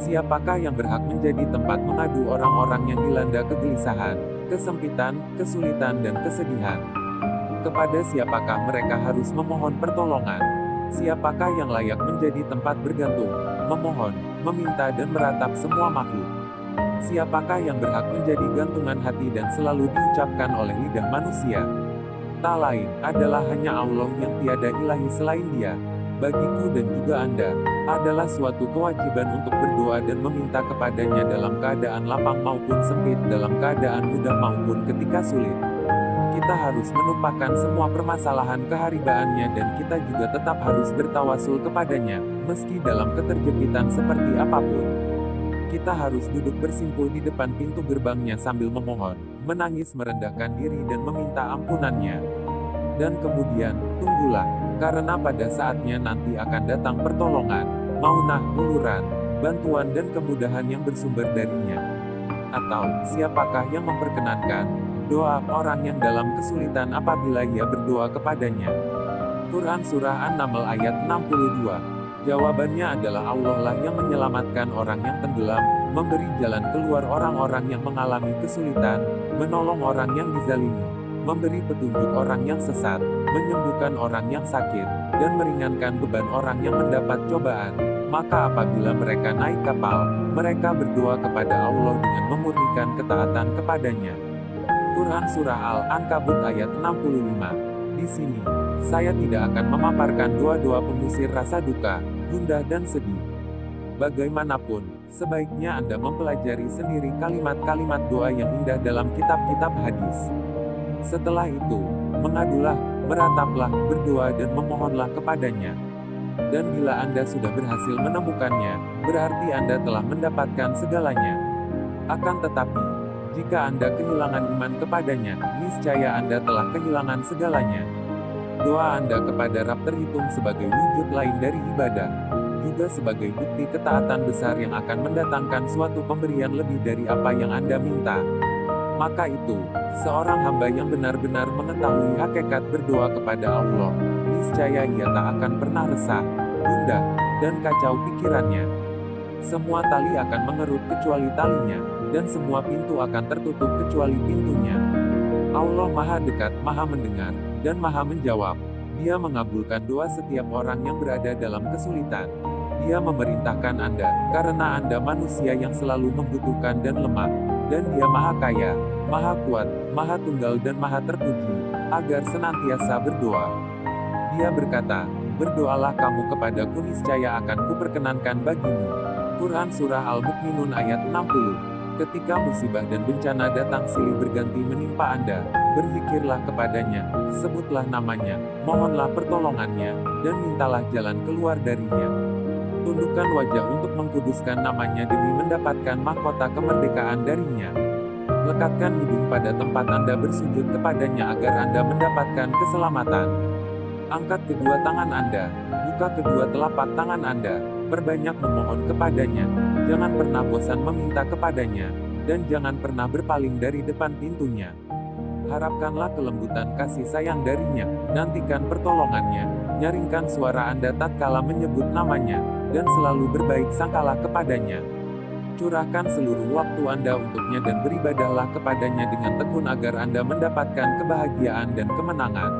Siapakah yang berhak menjadi tempat mengadu orang-orang yang dilanda kegelisahan, kesempitan, kesulitan dan kesedihan? Kepada siapakah mereka harus memohon pertolongan? Siapakah yang layak menjadi tempat bergantung, memohon, meminta dan meratap semua makhluk? Siapakah yang berhak menjadi gantungan hati dan selalu diucapkan oleh lidah manusia? Tak lain, adalah hanya Allah yang tiada ilahi selain Dia. Bagiku dan juga Anda, adalah suatu kewajiban untuk berdoa dan meminta kepadanya dalam keadaan lapang maupun sempit, dalam keadaan mudah maupun ketika sulit. Kita harus menumpahkan semua permasalahan keharibaannya dan kita juga tetap harus bertawasul kepadanya, meski dalam keterjepitan seperti apapun. Kita harus duduk bersimpuh di depan pintu gerbangnya sambil memohon, menangis merendahkan diri dan meminta ampunannya. Dan kemudian, tunggulah, karena pada saatnya nanti akan datang pertolongan, maunah, uluran, bantuan dan kemudahan yang bersumber darinya. Atau, siapakah yang memperkenankan doa orang yang dalam kesulitan apabila ia berdoa kepadanya? Quran Surah An-Naml ayat 62. Jawabannya adalah Allah lah yang menyelamatkan orang yang tenggelam, memberi jalan keluar orang-orang yang mengalami kesulitan, menolong orang yang dizalimi, memberi petunjuk orang yang sesat, menyembuhkan orang yang sakit, dan meringankan beban orang yang mendapat cobaan. Maka apabila mereka naik kapal, mereka berdoa kepada Allah dengan memurnikan ketaatan kepadanya. Quran Surah Al-Ankabut ayat 65. Di sini, saya tidak akan memaparkan doa-doa pengusir rasa duka, gundah dan sedih. Bagaimanapun, sebaiknya Anda mempelajari sendiri kalimat-kalimat doa yang indah dalam kitab-kitab hadis. Setelah itu, mengadulah, merataplah, berdoa dan memohonlah kepadanya. Dan bila Anda sudah berhasil menemukannya, berarti Anda telah mendapatkan segalanya. Akan tetapi, jika Anda kehilangan iman kepadanya, niscaya Anda telah kehilangan segalanya. Doa Anda kepada Rabb terhitung sebagai wujud lain dari ibadah, juga sebagai bukti ketaatan besar yang akan mendatangkan suatu pemberian lebih dari apa yang Anda minta. Maka itu, seorang hamba yang benar-benar mengetahui hakikat berdoa kepada Allah, niscaya ia tak akan pernah resah, gundah, dan kacau pikirannya. Semua tali akan mengerut kecuali talinya, dan semua pintu akan tertutup kecuali pintunya. Allah Maha Dekat, Maha Mendengar, dan Maha Menjawab. Dia mengabulkan doa setiap orang yang berada dalam kesulitan. Dia memerintahkan Anda, karena Anda manusia yang selalu membutuhkan dan lemah. Dan Dia Maha Kaya, Maha Kuat, Maha Tunggal dan Maha Terpuji, agar senantiasa berdoa. Dia berkata, berdoalah kamu kepadaku niscaya akan kuperkenankan bagimu. Quran Surah Al-Mukminun ayat 60. Ketika musibah dan bencana datang silih berganti menimpa Anda, berzikirlah kepadanya, sebutlah namanya, mohonlah pertolongannya, dan mintalah jalan keluar darinya. Tundukkan wajah untuk mengkuduskan namanya demi mendapatkan mahkota kemerdekaan darinya. Lekatkan hidung pada tempat Anda bersujud kepadanya agar Anda mendapatkan keselamatan. Angkat kedua tangan Anda, buka kedua telapak tangan Anda, perbanyak memohon kepadanya, jangan pernah bosan meminta kepadanya, dan jangan pernah berpaling dari depan pintunya. Harapkanlah kelembutan kasih sayang darinya, nantikan pertolongannya, nyaringkan suara Anda tatkala menyebut namanya, dan selalu berbaik sangkalah kepadanya. Curahkan seluruh waktu Anda untuknya dan beribadahlah kepadanya dengan tekun agar Anda mendapatkan kebahagiaan dan kemenangan.